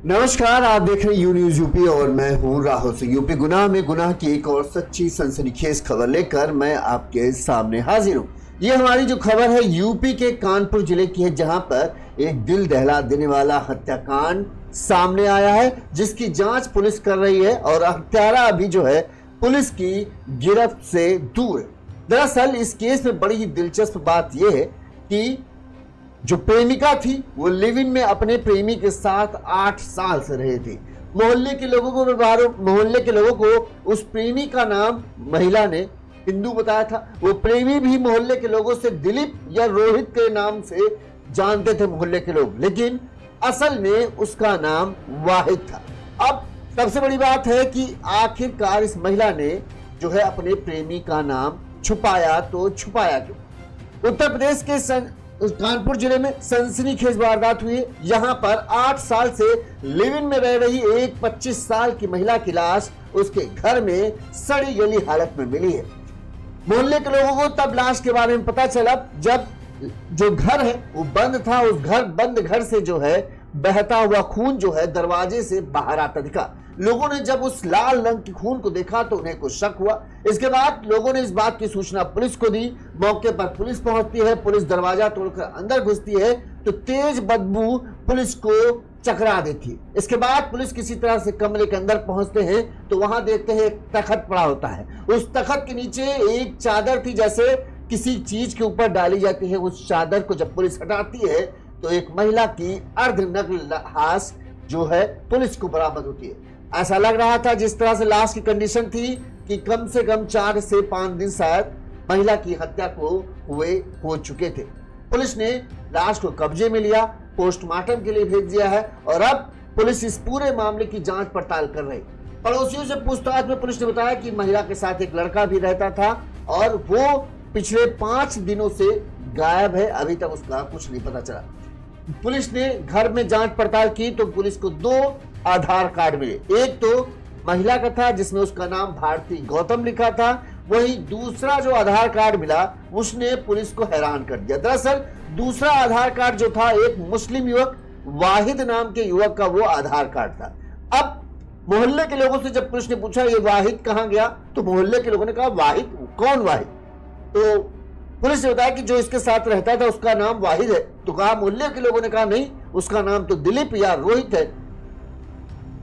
नमस्कार, आप देख रहे हैं यू न्यूज यूपी और मैं हूं राहुल सिंह। यूपी गुनाह में गुनाह की एक और सच्ची सनसनीखेज खबर लेकर मैं आपके सामने हाजिर हूं। ये हमारी जो खबर है यूपी के कानपुर जिले की है, जहां पर एक दिल दहला देने वाला हत्याकांड सामने आया है, जिसकी जांच पुलिस कर रही है और हत्यारा अभी जो है पुलिस की गिरफ्त से दूर है। दरअसल इस केस में बड़ी ही दिलचस्प बात यह है कि जो प्रेमिका थी वो लिव इन में अपने प्रेमी के साथ 8 साल से रहे थे। मोहल्ले के लोगों को उस प्रेमी का नाम महिला ने हिंदू बताया था। वो प्रेमी भी मोहल्ले के लोगों से दिलीप या रोहित के नाम से जानते थे मोहल्ले के लोग, लेकिन असल में उसका नाम वाहिद था। अब सबसे बड़ी बात है कि आखिरकार इस महिला ने जो है अपने प्रेमी का नाम छुपाया, तो छुपाया क्यों? उत्तर प्रदेश के कानपुर जिले में सनसनीखेज वारदात हुई है। यहाँ पर 8 साल से लिव इन में रह रही एक 25 साल की महिला की लाश उसके घर में सड़ी गली हालत में मिली है। मोहल्ले के लोगों को तब लाश के बारे में पता चला जब जो घर है वो बंद था। उस बंद घर से जो है बहता हुआ खून जो है दरवाजे से बाहर आता दिखा। लोगों ने जब उस लाल रंग की खून को देखा तो उन्हें कुछ शक हुआ। इसके बाद लोगों ने इस बात की सूचना पुलिस को दी। मौके पर पुलिस पहुंचती है। पुलिस दरवाजा तोड़कर अंदर घुसती है तो तेज बदबू पुलिस को चकरा देती है। इसके बाद पुलिस किसी तरह से कमरे के अंदर पहुंचते हैं तो वहां देखते हैं एक तख्त पड़ा होता है। उस तख्त के नीचे एक चादर थी, जैसे किसी चीज के ऊपर डाली जाती है। उस चादर को जब पुलिस हटाती है तो एक महिला की अर्धनग्न लाश जो है पुलिस को बरामद होती है। ऐसा लग रहा था जिस तरह से लाश की कंडीशन थी कि कम से कम 4 से 5 दिन शायद महिला की हत्या को हुए हो चुके थे। पुलिस ने लाश को कब्जे में लिया, पोस्टमार्टम के लिए भेज दिया है और अब पुलिस इस पूरे मामले की जांच पड़ताल कर रही। पड़ोसियों से पूछताछ में पुलिस ने बताया कि महिला के साथ एक लड़का भी रहता था और वो पिछले 5 दिनों से गायब है। अभी तक उसका कुछ नहीं पता चला। पुलिस ने घर में जांच पड़ताल की तो पुलिस को 2 आधार कार्ड मिले। एक तो महिला का था जिसमें उसका नाम भारती गौतम लिखा था, वहीं दूसरा जो आधार कार्ड मिला उसने पुलिस को हैरान कर दिया। दरअसल दूसरा आधार कार्ड जो था एक मुस्लिम युवक वाहिद नाम के युवक का वो आधार कार्ड था। अब मोहल्ले के लोगों से जब पुलिस ने पूछा ये वाहिद कहां गया तो मोहल्ले के लोगों ने कहा वाहिद? कौन वाहिद? तो पुलिस ने बताया कि जो इसके साथ रहता था उसका नाम वाहिद है। तो कहा मोहल्ले के लोगों ने कहा नहीं, उसका नाम तो दिलीप या रोहित है।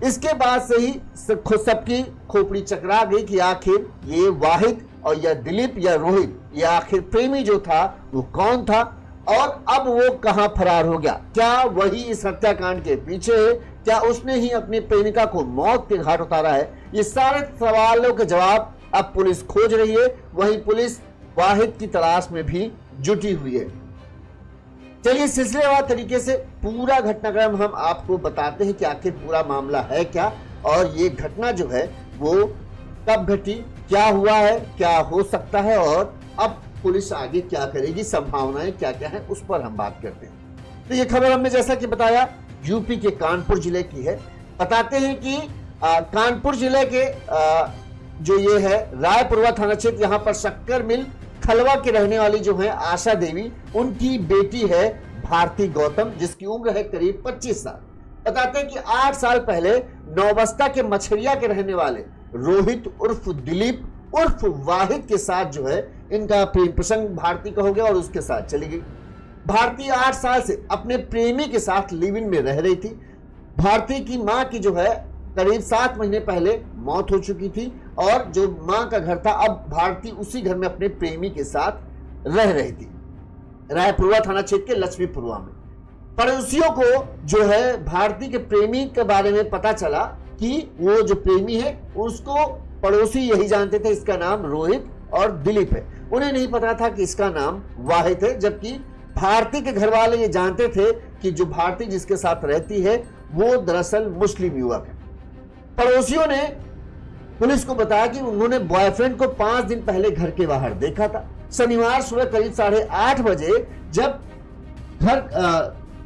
इसके बाद से ही सबकी खोपड़ी चकरा गई कि आखिर ये वाहिद और या दिलीप या रोहित, ये आखिर प्रेमी जो था वो कौन था और अब वो कहां फरार हो गया? क्या वही इस हत्याकांड के पीछे है? क्या उसने ही अपनी प्रेमिका को मौत के घाट उतारा है? ये सारे सवालों के जवाब अब पुलिस खोज रही है। वहीं पुलिस वाहिद की तलाश में भी जुटी हुई है। चलिए सिलसिलेवार तरीके से पूरा घटनाक्रम हम आपको बताते हैं कि आखिर पूरा मामला है क्या और ये घटना जो है वो कब घटी, क्या हुआ है, क्या हो सकता है और अब पुलिस आगे क्या करेगी, संभावनाएं क्या क्या है, उस पर हम बात करते हैं। तो ये खबर हमने जैसा कि बताया यूपी के कानपुर जिले की है। बताते हैं कि कानपुर जिले के जो ये है रायपुरवा थाना क्षेत्र, यहाँ पर शक्कर मिल खलवा के रहने वाली जो है आशा देवी, उनकी बेटी है भारती गौतम, जिसकी उम्र है करीब 25 साल। बताते हैं कि 8 साल पहले नौबस्ता के मछरिया के रहने वाले रोहित उर्फ दिलीप उर्फ वाहिद के साथ जो है इनका प्रेम प्रसंग भारती का हो गया और उसके साथ चली गई। भारती 8 साल से अपने प्रेमी के साथ लिव इन में रह रही थी। भारती की मां की जो है करीब 7 महीने पहले मौत हो चुकी थी और जो मां का घर था अब भारती उसी घर में अपने प्रेमी के साथ रह रही थी, रायपुरवा थाना क्षेत्र के लक्ष्मीपुरवा में। पड़ोसियों को जो है भारती के प्रेमी के बारे में पता चला कि वो जो प्रेमी है उसको पड़ोसी यही जानते थे, इसका नाम रोहित और दिलीप है। उन्हें नहीं पता था कि इसका नाम वाहिद है, जबकि भारती के घर वाले ये जानते थे कि जो भारती जिसके साथ रहती है वो दरअसल मुस्लिम युवक है। पड़ोसियों ने पुलिस को बताया कि उन्होंने बॉयफ्रेंड को 5 दिन पहले घर के बाहर देखा था। शनिवार सुबह करीब 8:30 बजे जब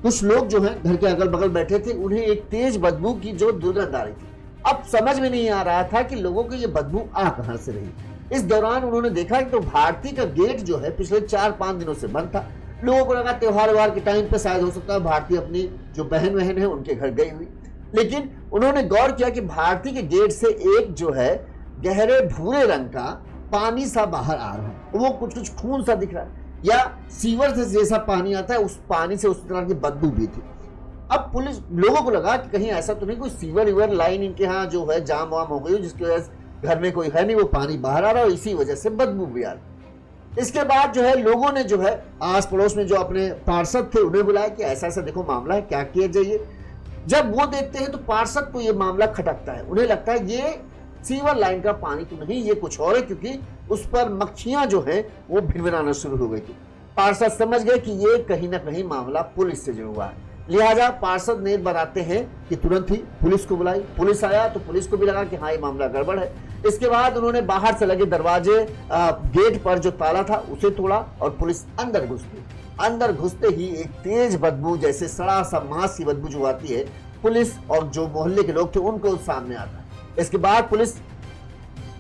कुछ लोग जो हैं घर के अगल बगल बैठे थे, उन्हें एक तेज बदबू की जो दुर्गंध आ रही थी। अब समझ में नहीं आ रहा था कि लोगों को ये बदबू आ कहां से रही। इस दौरान उन्होंने देखा कि तो भारती का गेट जो है पिछले 4-5 दिनों से बंद था। लोगों को लगा त्योहार के टाइम पे शायद हो सकता है भारती अपनी जो बहन है उनके घर गई हुई। लेकिन उन्होंने गौर किया कि भारती के गेट से एक जो है गहरे भूरे रंग का पानी सा बाहर आ रहा है, वो कुछ कुछ खून सा दिख रहा है, या सीवर से जैसा पानी आता है उस पानी से उस तरह की बदबू भी थी। अब पुलिस लोगों को लगा कि कहीं ऐसा तो नहीं कोई सीवर वीवर लाइन इनके यहाँ जो है जाम वाम हो गई, जिसकी वजह से घर में कोई है नहीं, वो पानी बाहर आ रहा है और इसी वजह से बदबू भी आ रही। इसके बाद जो है लोगों ने जो है आस पड़ोस में जो अपने पार्षद थे उन्हें बुलाया कि ऐसा ऐसा देखो मामला है, क्या किया जाइए। जब वो देखते हैं तो पार्षद को ये मामला खटकता है, उन्हें लगता है ये सीवर लाइन का पानी तो नहीं, ये कुछ और है, क्योंकि उस पर मक्खियां जो है वो भिनभिनाना शुरू हो गई थी। पार्षद समझ गए कि ये कहीं ना कहीं मामला पुलिस से जुड़ा हुआ है, लिहाजा पार्षद ने बताते हैं कि तुरंत ही पुलिस को बुलाई। पुलिस आया तो पुलिस को भी लगा कि हाँ ये मामला गड़बड़ है। इसके बाद उन्होंने बाहर से लगे दरवाजे गेट पर जो ताला था उसे तोड़ा और पुलिस अंदर घुस गई। अंदर घुसते ही एक तेज बदबू, जैसे सड़ा सा मांस की बदबू जो आती है, पुलिस और जो मोहल्ले के लोग थे उनको सामने आता है। इसके बाद पुलिस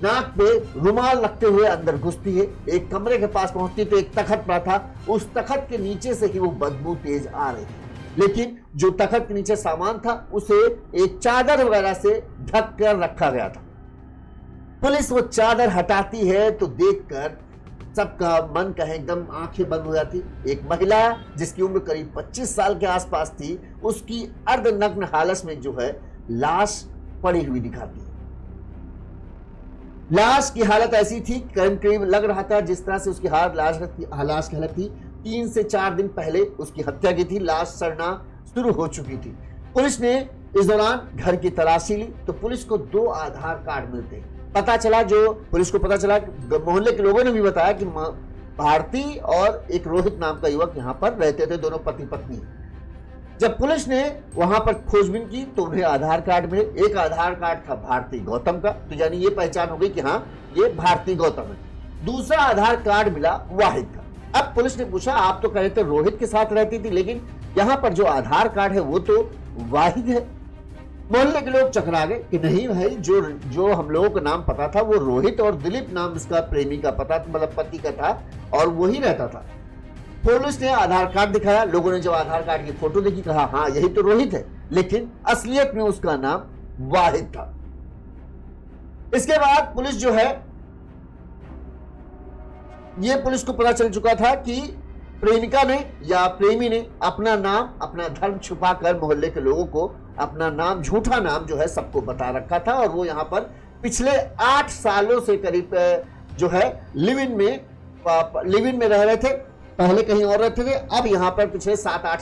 नाक पे रुमाल रखते हुए अंदर घुसती है, एक कमरे के पास पहुंचती तो एक तखत पड़ा था, उस तखत के नीचे से ही वो बदबू तेज आ रही थी। लेकिन जो तखत के नीचे सामान था उसे एक चादर वगैरह से ढक कर रखा गया था। पुलिस वो चादर हटाती है तो देखकर सबका मन कहे एकदम आंखें बंद हो जाती। एक महिला जिसकी उम्र करीब 25 साल के आसपास थी, उसकी अर्धनग्न हालत में जो है लाश पड़ी हुई दिखाती है। लाश की हालत ऐसी थी, करीब करीब लग रहा था जिस तरह से उसकी लाश की हालत थी 3 से 4 दिन पहले उसकी हत्या की थी, लाश सड़ना शुरू हो चुकी थी। पुलिस ने इस दौरान घर की तलाशी ली तो पुलिस को 2 आधार कार्ड मिलते हैं। पुलिस को पता चला, मोहल्ले के लोगों ने भी बताया कि भारती और एक रोहित नाम का युवक यहाँ पर रहते थे, दोनों पति पत्नी। जब पुलिस ने वहां पर खोजबीन की तो उन्हें आधार कार्ड मिले। एक आधार कार्ड था भारती गौतम का, तो यानी ये पहचान हो गई कि हाँ ये भारती गौतम है। दूसरा आधार कार्ड मिला वाहिद का। अब पुलिस ने पूछा, आप तो कह रहे थे रोहित के साथ रहती थी, लेकिन यहाँ पर जो आधार कार्ड है वो तो वाहिद है। मोहल्ले के लोग चकरा गए कि नहीं भाई, जो हम लोगों का नाम पता था वो रोहित और दिलीप नाम इसका प्रेमी का पता, मतलब पति का था, और वही रहता था। पुलिस ने आधार कार्ड दिखाया, लोगों ने जब आधार कार्ड की फोटो देखी कहा हाँ यही तो रोहित है, लेकिन असलियत में उसका नाम वाहिद था। इसके बाद पुलिस जो है, ये पुलिस को पता चल चुका था कि प्रेमिका ने या प्रेमी ने अपना नाम, अपना धर्म छुपाकर मोहल्ले के लोगों को अपना नाम, झूठा नाम जो है सबको बता रखा था, और वो यहाँ पर पिछले 8 सालों से करीब जो है लिव इन में रह रहे थे। पहले कहीं और रहते थे, अब यहाँ पर पिछले 7-8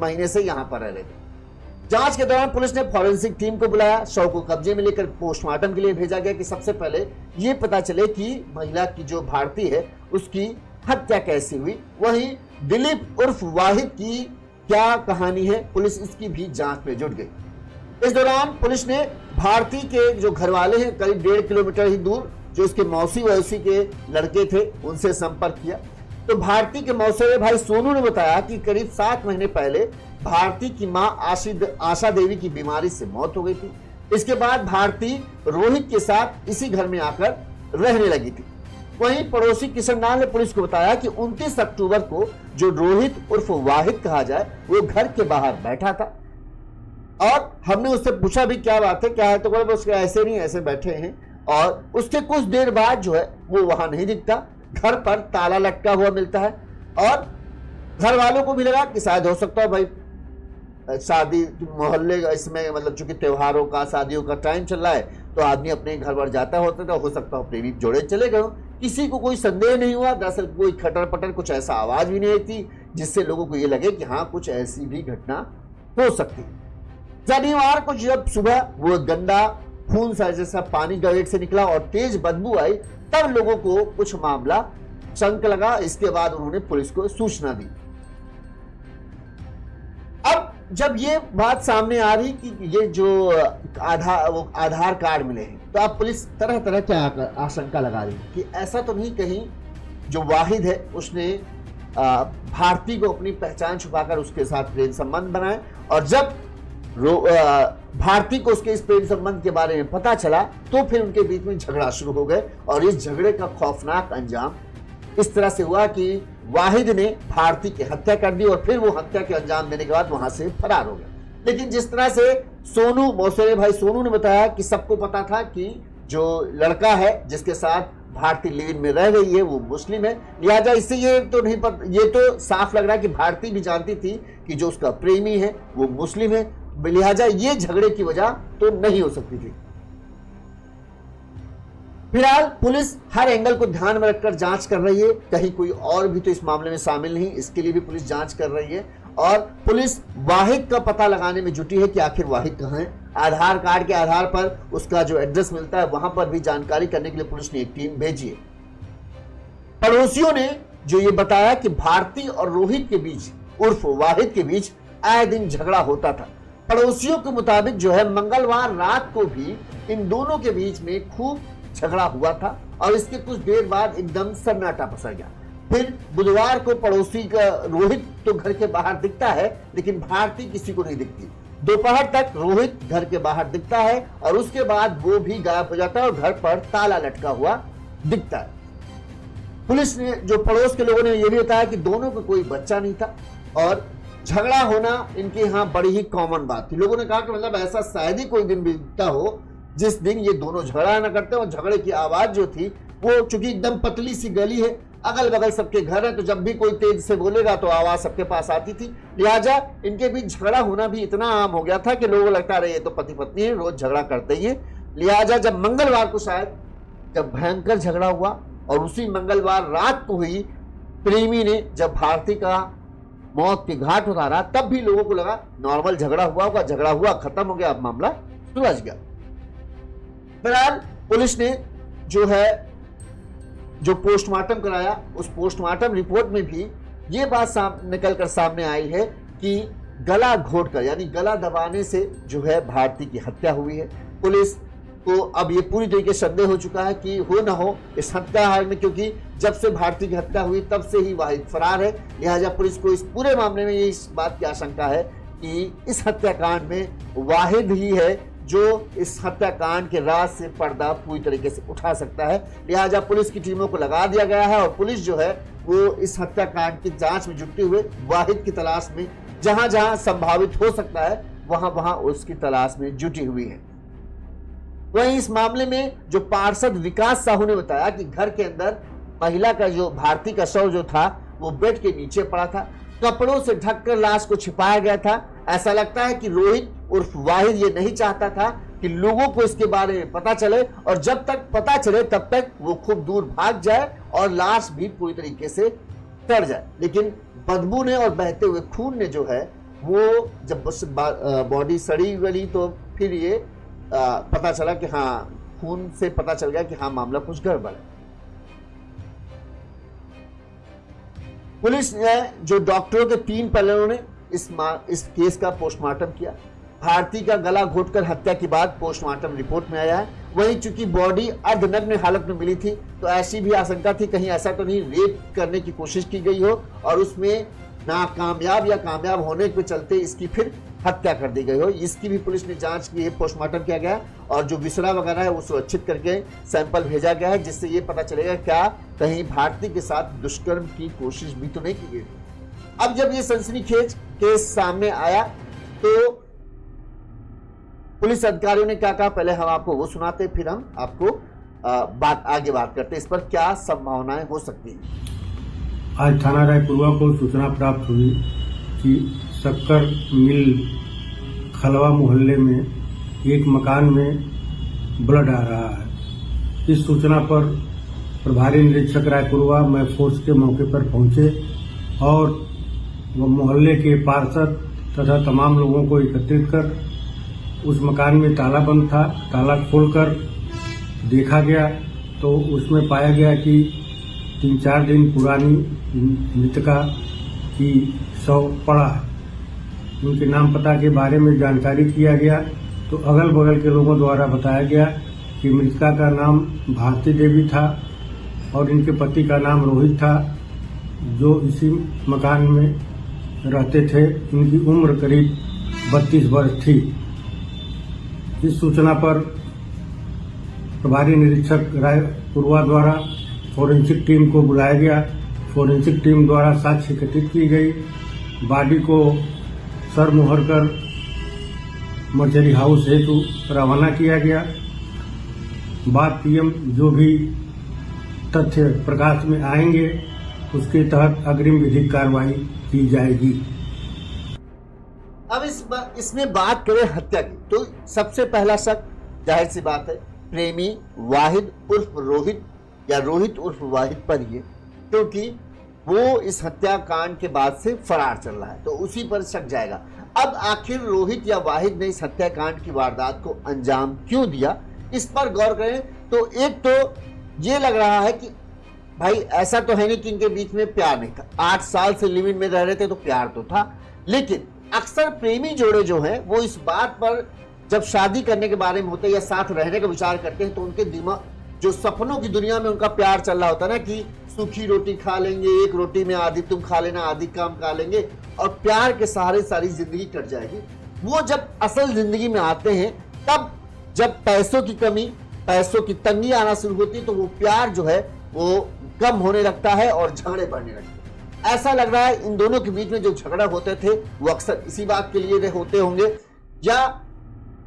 महीने से यहाँ पर रह रहे थे। जांच के दौरान पुलिस ने फॉरेंसिक टीम को बुलाया, शव को कब्जे में लेकर पोस्टमार्टम के लिए भेजा गया कि सबसे पहले ये पता चले कि महिला की जो भारती है उसकी हत्या कैसे हुई, वहीं दिलीप उर्फ वाहिद की क्या कहानी है, पुलिस इसकी भी जांच में जुट गई। इस दौरान पुलिस ने भारती के जो घर वाले हैं करीब 1.5 किलोमीटर ही दूर, जो इसके मौसी वैसी के लड़के थे, उनसे संपर्क किया तो भारती के मौसेरे भाई सोनू ने बताया कि करीब 7 महीने पहले भारती की मां आशा देवी की बीमारी से मौत हो गई थी। इसके बाद भारती रोहित के साथ इसी घर में आकर रहने लगी थी। वहीं पड़ोसी किशन लाल ने पुलिस को बताया कि 29 अक्टूबर को जो रोहित उर्फ वाहिद कहा जाए वो घर के बाहर बैठा था, और हमने उससे पूछा भी क्या बात है, क्या है, तो बोला उसके ऐसे नहीं, ऐसे बैठे हैं। और उसके कुछ देर बाद जो है वो वहां नहीं दिखता, घर पर ताला लटका हुआ मिलता है, और घर वालों को भी लगा कि शायद हो सकता है भाई शादी मोहल्ले इसमें, मतलब चूंकि त्योहारों का, शादियों का टाइम चल रहा है तो आदमी अपने घर पर जाता होता था, हो सकता है प्रेमी जोड़े चले गए। किसी को कोई संदेह नहीं हुआ, दरअसल कोई खटर पटर कुछ ऐसा आवाज भी नहीं थी जिससे लोगों को ये लगे कि हाँ कुछ ऐसी भी घटना हो सकती। शनिवार को जब सुबह वो गंदा खून सा जैसा पानी गेट से निकला और तेज बदबू आई, तब लोगों को कुछ मामला शंक लगा। इसके बाद उन्होंने पुलिस को सूचना दी। अब जब ये बात सामने आ रही कि ये जो आधार कार्ड मिले हैं, तो अब पुलिस तरह तरह की आशंका लगा रही कि ऐसा तो नहीं कहीं जो वाहिद है उसने भारती को अपनी पहचान छुपाकर उसके साथ प्रेम संबंध बनाए, और जब भारती को उसके इस प्रेम संबंध के बारे में पता चला तो फिर उनके बीच में झगड़ा शुरू हो गए, और इस झगड़े का खौफनाक अंजाम इस तरह से हुआ कि वाहिद ने भारती की हत्या कर दी, और फिर वो हत्या के अंजाम देने के बाद वहां से फरार हो गया। लेकिन जिस तरह से सोनू, मौसेरे भाई सोनू ने बताया कि सबको पता था कि जो लड़का है जिसके साथ भारती लिव इन में रह रही है वो मुस्लिम है, लिहाजा इससे ये तो नहीं पता, ये तो साफ लग रहा है कि भारती भी जानती थी कि जो उसका प्रेमी है वो मुस्लिम है, लिहाजा ये झगड़े की वजह तो नहीं हो सकती थी। फिलहाल पुलिस हर एंगल को ध्यान में रखकर जांच कर रही है, कहीं कोई और भी तो इस मामले में शामिल नहीं, इसके लिए भी पुलिस जांच कर रही है। और पुलिस वाहिद का पता लगाने में जुटी है कि आखिर वाहिद कहां है। आधार कार्ड के आधार पर उसका जो एड्रेस मिलता है वहां पर भी जानकारी करने के लिए पुलिस ने एक टीम भेजी है। पड़ोसियों ने जो ये बताया कि भारती और रोहित के बीच उर्फ वाहिद के बीच आए दिन झगड़ा होता था। पड़ोसियों के मुताबिक जो है मंगलवार रात को भी इन दोनों के बीच में खूब झगड़ा हुआ था और इसके कुछ देर बाद एकदम सन्नाटा पसर गया। फिर बुधवार को पड़ोसी का रोहित तो घर के बाहर दिखता है लेकिन भारती किसी को नहीं दिखती। दोपहर तक रोहित घर के बाहर दिखता है और उसके बाद वो भी गायब हो जाता है और घर पर ताला लटका हुआ दिखता है। पुलिस ने, जो पड़ोस के लोगों ने यह भी बताया कि दोनों को कोई बच्चा नहीं था और झगड़ा होना इनके यहाँ बड़ी ही कॉमन बात थी। लोगों ने कहा कि मतलब ऐसा शायद ही कोई दिन बीतता हो जिस दिन ये दोनों झगड़ा न करते। और झगड़े की आवाज जो थी वो चूंकि एकदम पतली सी गली है, अगल बगल सबके घर है, तो जब भी कोई तेज से बोलेगा तो आवाज सबके पास आती थी। लिहाजा इनके बीच झगड़ा होना भी इतना आम हो गया था कि लोगों को लगता रहे ये तो पति पत्नी है, रोज झगड़ा करते ही है। लिहाजा जब मंगलवार को शायद जब भयंकर झगड़ा हुआ और उसी मंगलवार रात को ही प्रेमी ने जब भारती का मौत के घाट उतारा, तब भी लोगों को लगा नॉर्मल झगड़ा हुआ होगा, झगड़ा हुआ खत्म हो गया, अब मामला सुलझ गया। फिलहाल पुलिस ने जो है जो पोस्टमार्टम कराया, उस पोस्टमार्टम रिपोर्ट में भी ये बात निकलकर सामने आई है कि गला घोटकर यानी गला दबाने से जो है भारती की हत्या हुई है। पुलिस को अब ये पूरी तरीके से संदेह हो चुका है कि हो ना हो इस हत्याकांड में, क्योंकि जब से भारती की हत्या हुई तब से ही वाहिद फरार है। लिहाजा पुलिस को इस पूरे मामले में ये इस बात की आशंका है कि इस हत्याकांड में वाहिद ही है जो इस हत्याकांड के राज से पर्दा पूरी तरीके से उठा सकता है। लिहाजा पुलिस की टीमों को लगा दिया गया है और पुलिस जो है वो इस हत्याकांड की जांच में जुटे हुए वाहिद की तलाश में जहां जहां संभावित हो सकता है वहां वहां उसकी तलाश में जुटी हुई है। वहीं इस मामले में जो पार्षद विकास साहू ने बताया कि घर के अंदर महिला का जो भारती का शव जो था वो बेड के नीचे पड़ा था, कपड़ों से ढककर लाश को छिपाया गया था। ऐसा लगता है कि रोहित उर्फ वाहिद ये नहीं चाहता था कि लोगों को इसके बारे में पता चले और जब तक पता चले तब तक वो खूब दूर भाग जाए और लाश भी पूरी तरीके से सड़ जाए। लेकिन बदबू ने और बहते हुए खून ने जो है वो जब बॉडी सड़ी गली तो फिर ये पता चला कि हाँ, खून से पता चल गया कि हाँ मामला कुछ गड़बड़ है। पुलिस ने जो डॉक्टरों के 3 पैनलों ने इस केस का पोस्टमार्टम किया। भारती का गला घोटकर हत्या के बाद पोस्टमार्टम रिपोर्ट में आया है। वहीं चूंकि बॉडी अर्धनग्न हालत में मिली थी तो ऐसी भी आशंका थी कहीं ऐसा तो नहीं रेप करने की कोशिश की गई हो और उसमें नाकामयाब या कामयाब होने के चलते इसकी फिर हत्या कर दी गई हो। इसकी भी पुलिस ने जांच की है, पोस्टमार्टम किया गया और जो विसरा वगैरह है वो सुरक्षित करके सैंपल भेजा गया है, जिससे ये पता चलेगा क्या कहीं भारती के साथ दुष्कर्म की कोशिश भी तो नहीं की गई। अब जब ये सनसनीखेज केस सामने आया तो पुलिस अधिकारियों ने क्या कहा, पहले हम आपको वो सुनाते, फिर हम आपको आगे बात करते इस पर क्या संभावनाएं हो सकती हैं। आज थाना रायपुरवा को सूचना प्राप्त हुई कि शक्कर मिल खलवा मोहल्ले में एक मकान में ब्लड आ रहा है। इस सूचना पर प्रभारी निरीक्षक रायपुरवा मैं फोर्स के मौके पर पहुंचे और वह मोहल्ले के पार्षद तथा तमाम लोगों को एकत्रित कर उस मकान में ताला बंद था, ताला खोलकर देखा गया तो उसमें पाया गया कि 3-4 दिन पुरानी मृतका की शव पड़ा है। उनके नाम पता के बारे में जानकारी किया गया तो अगल बगल के लोगों द्वारा बताया गया कि मृतका का नाम भारती देवी था और इनके पति का नाम रोहित था, जो इसी मकान में रहते थे। इनकी उम्र करीब 32 वर्ष थी। इस सूचना पर प्रभारी निरीक्षक रायपुरवा द्वारा फोरेंसिक टीम को बुलाया गया। फोरेंसिक टीम द्वारा साक्ष्य एकत्रित की गई। बॉडी को सरमुहर कर मर्चरी हाउस हेतु रवाना किया गया। बाद पीएम जो भी तथ्य प्रकाश में आएंगे उसके तहत अग्रिम विधिक कार्रवाई की जाएगी। अब इसमें बात करें हत्या की, तो सबसे पहला शक जाहिर सी बात है प्रेमी वाहिद उर्फ रोहित या रोहित उर्फ वाहिद पर ही है, क्योंकि वो इस हत्याकांड के बाद से फरार चल रहा है, तो उसी पर शक जाएगा। अब आखिर रोहित या वाहिद ने इस हत्याकांड की वारदात को अंजाम क्यों दिया, इस पर गौर करें तो एक तो ये लग रहा है कि भाई ऐसा तो है नहीं कि इनके बीच में प्यार नहीं था, 8 साल से लिव इन में रह रहे थे तो प्यार तो था। लेकिन अक्सर प्रेमी जोड़े जो हैं वो इस बात पर जब शादी करने के बारे में होते हैं या साथ रहने का विचार करते हैं तो उनके दिमाग जो सपनों की दुनिया में उनका प्यार चल रहा होता है ना कि सूखी रोटी खा लेंगे, एक रोटी में आधी तुम खा लेना आधी काम खा लेंगे और प्यार के सहारे सारी जिंदगी कट जाएगी। वो जब असल जिंदगी में आते हैं तब जब पैसों की कमी, पैसों की तंगी आना शुरू होती है तो वो प्यार जो है वो कम होने लगता है और झगड़े बढ़ने लगते हैं। ऐसा लग रहा है इन दोनों के बीच में जो झगड़ा होते थे वो अक्सर इसी बात के लिए होते होंगे या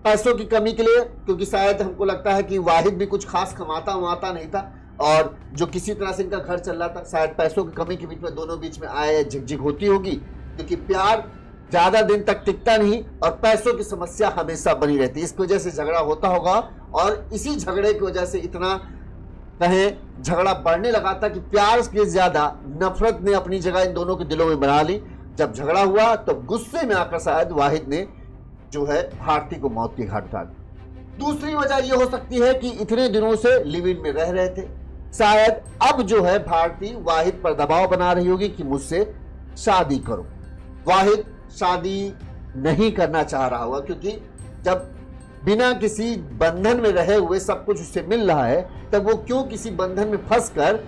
पैसों की कमी के लिए, क्योंकि शायद हमको लगता है कि वाहिद भी कुछ खास कमाता वमाता नहीं था और जो किसी तरह से इनका घर चल रहा था, शायद पैसों की कमी के बीच में दोनों बीच में आए झिकझिक होती होगी, क्योंकि प्यार ज्यादा दिन तक टिकता नहीं और पैसों की समस्या हमेशा बनी रहती है। इस वजह से झगड़ा होता होगा और इसी झगड़े की वजह से इतना कहें झगड़ा बढ़ने लगा था कि प्यार के ज्यादा नफरत ने अपनी जगह इन दोनों के दिलों में बना ली। जब झगड़ा हुआ तो गुस्से में आकर शायद वाहिद ने जो है भारती को मौत के घाट उतार दिया। दूसरी वजह यह हो सकती है कि इतने दिनों से लिव इन में रह रहे थे, शायद अब जो है भारती वाहिद पर दबाव बना रही होगी कि मुझसे शादी करो। वाहिद शादी नहीं करना चाह रहा होगा, क्योंकि जब बिना किसी बंधन में रहे हुए सब कुछ उससे मिल रहा है तब वो क्यों किसी बंधन में फंसकर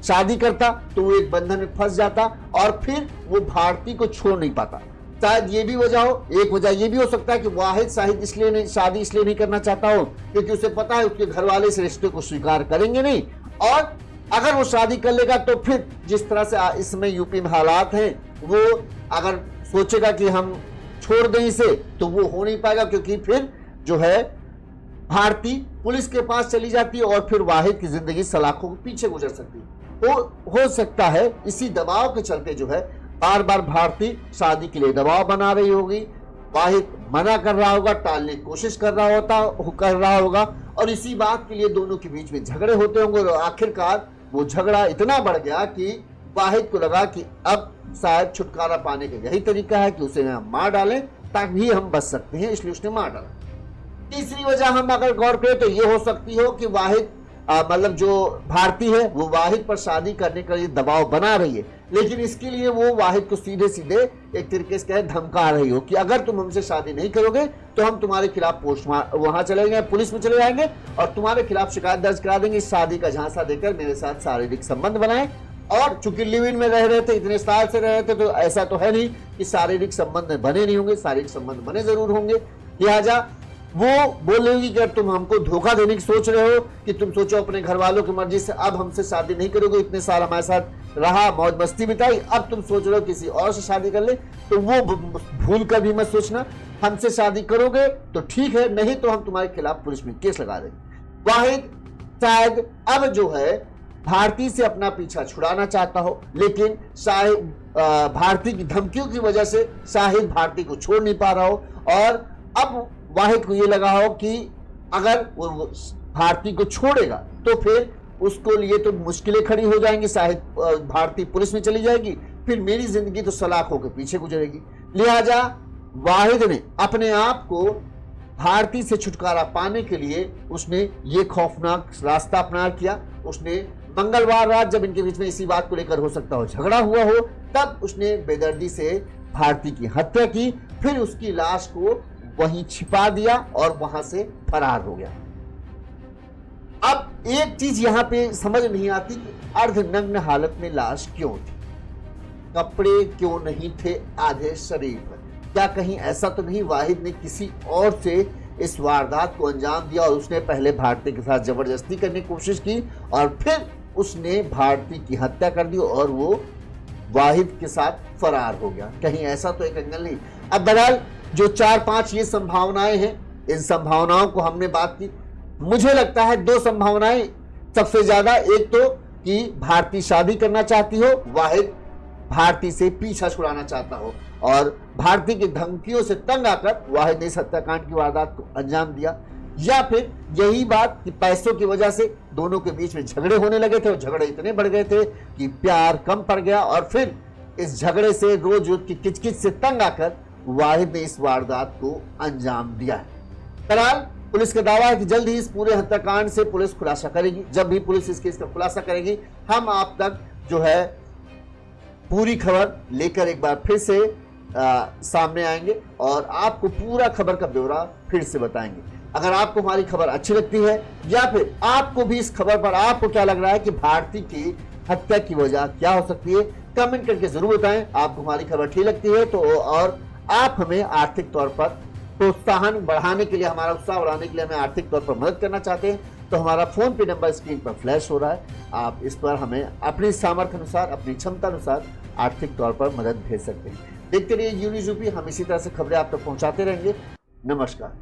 शादी करता, तो वो एक बंधन में फंस जाता और फिर वो भारती को छोड़ नहीं पाता। शायद ये भी वजह हो। एक वजह ये भी हो सकता है कि वाहिद शादी इसलिए नहीं करना चाहता हो क्योंकि उसे पता है उसके घर वाले इस रिश्ते को स्वीकार करेंगे नहीं, और अगर वो शादी कर लेगा तो फिर जिस तरह से इस समय यूपी में हालात हैं वो अगर सोचेगा कि हम छोड़ दें इसे तो वो हो नहीं पाएगा, क्योंकि फिर जो है भारती पुलिस के पास चली जाती है और फिर वाहिद की जिंदगी सलाखों के पीछे गुजर सकती है। हो सकता है इसी दबाव के चलते जो है बार बार भारती शादी के लिए दबाव बना रही होगी, वाहिद मना कर रहा होगा, टालने की कोशिश कर रहा होगा और इसी बात के लिए दोनों के बीच में झगड़े होते होंगे और आखिरकार वो झगड़ा इतना बढ़ गया कि वाहिद को लगा कि अब शायद छुटकारा पाने का यही तरीका है कि उसे हम मार डालें ताकि हम बच सकते हैं, इसलिए उसने मार डाला। तीसरी वजह हम अगर गौर करें तो ये हो सकती हो कि वाहिद मतलब जो भारती है वो वाहिद पर शादी करने का लिए दबाव बना रही है, लेकिन इसके लिए वो वाहिद को सीधे सीधे एक तरीके से कहे धमका रही हो कि अगर तुम हमसे शादी नहीं करोगे तो हम तुम्हारे खिलाफ वहां चले जाएंगे, पुलिस में चले जाएंगे और तुम्हारे खिलाफ शिकायत दर्ज करा देंगे, शादी का झांसा देकर मेरे साथ शारीरिक संबंध बनाए। और चूंकि लिव इन में रह रहे थे, इतने साल से रह रहे थे, तो ऐसा तो है नहीं कि शारीरिक संबंध बने नहीं होंगे, शारीरिक संबंध बने जरूर होंगे। लिहाजा वो बोल रही होगी कि अगर तुम हमको धोखा देने की सोच रहे हो कि तुम सोचो अपने घर वालों की मर्जी से अब हमसे शादी नहीं करोगे, इतने साल हमारे साथ रहा, मौज मस्ती बिताई, अब तुम सोच रहे हो किसी और से शादी कर ले, तो वो भूल कर भी मत सोचना। हमसे शादी करोगे तो ठीक है, नहीं तो हम तुम्हारे खिलाफ पुलिस में केस लगा देंगे। वाहिद शायद अब जो है भारती से अपना पीछा छुड़ाना चाहता हो, लेकिन शाहिद भारती की धमकियों की वजह से शाहिद भारती को छोड़ नहीं पा रहा हो और अब वाहिद को ये लगा हो कि अगर वो भारती को छोड़ेगा तो फिर उसको लिए तो मुश्किलें खड़ी हो जाएंगी, शायद भारती पुलिस में चली जाएगी, फिर मेरी जिंदगी तो सलाखों के पीछे गुजरेगी। लिहाजा वाहिद ने अपने आप को भारती से छुटकारा पाने के लिए उसने ये खौफनाक रास्ता अपना किया। उसने मंगलवार रात जब इनके बीच में इसी बात को लेकर हो सकता हो झगड़ा हुआ हो, तब उसने बेदर्दी से भारती की हत्या की, फिर उसकी लाश को वहीं छिपा दिया और वहां से फरार हो गया। अब एक चीज यहां पे समझ नहीं आती कि अर्धनग्न हालत में लाश क्यों थी, कपड़े क्यों नहीं थे आधे शरीर पर? क्या कहीं ऐसा तो नहीं वाहिद ने किसी और से इस वारदात को अंजाम दिया और उसने पहले भारती के साथ जबरदस्ती करने की कोशिश की और फिर उसने भारती की हत्या कर दी और वो वाहिद के साथ फरार हो गया? कहीं ऐसा तो एक एंगल नहीं। अब बहरहाल जो 4-5 ये संभावनाएं हैं, इन संभावनाओं को हमने बात की। मुझे लगता है 2 संभावनाएं सबसे ज्यादा, एक तो कि भारती शादी करना चाहती हो, वाहिद भारती से पीछा छुड़ाना चाहता हो और भारती की धमकियों से तंग आकर वाहिद ने इस हत्याकांड की वारदात को अंजाम दिया, या फिर यही बात कि पैसों की वजह से दोनों के बीच में झगड़े होने लगे थे और झगड़े इतने बढ़ गए थे कि प्यार कम पड़ गया और फिर इस झगड़े से रोज रोज की किचकिच से तंग आकर वाहिद ने इस वारदात को अंजाम दिया है। फिलहाल पुलिस का दावा है कि जल्द ही इस पूरे हत्याकांड से पुलिस खुलासा करेगी। जब भी पुलिस इस केस का खुलासा करेगी, हम आप तक जो है पूरी खबर लेकर एक बार फिर से सामने आएंगे और आपको पूरा खबर का ब्यौरा फिर से बताएंगे। अगर आपको हमारी खबर अच्छी लगती है या फिर आपको भी इस खबर पर आपको क्या लग रहा है कि भारती की हत्या की वजह क्या हो सकती है, कमेंट करके जरूर बताएं। आपको हमारी खबर ठीक लगती है तो, और आप हमें आर्थिक तौर पर प्रोत्साहन बढ़ाने के लिए, हमारा उत्साह बढ़ाने के लिए हमें आर्थिक तौर पर मदद करना चाहते हैं तो हमारा फोन पे नंबर स्क्रीन पर फ्लैश हो रहा है। आप इस पर हमें अपनी सामर्थ्य अनुसार, अपनी क्षमता अनुसार आर्थिक तौर पर मदद भेज सकते हैं। देखते रहिए यूनिज़ यूपी, हम इसी तरह से खबरें आप तक पहुंचाते रहेंगे। नमस्कार।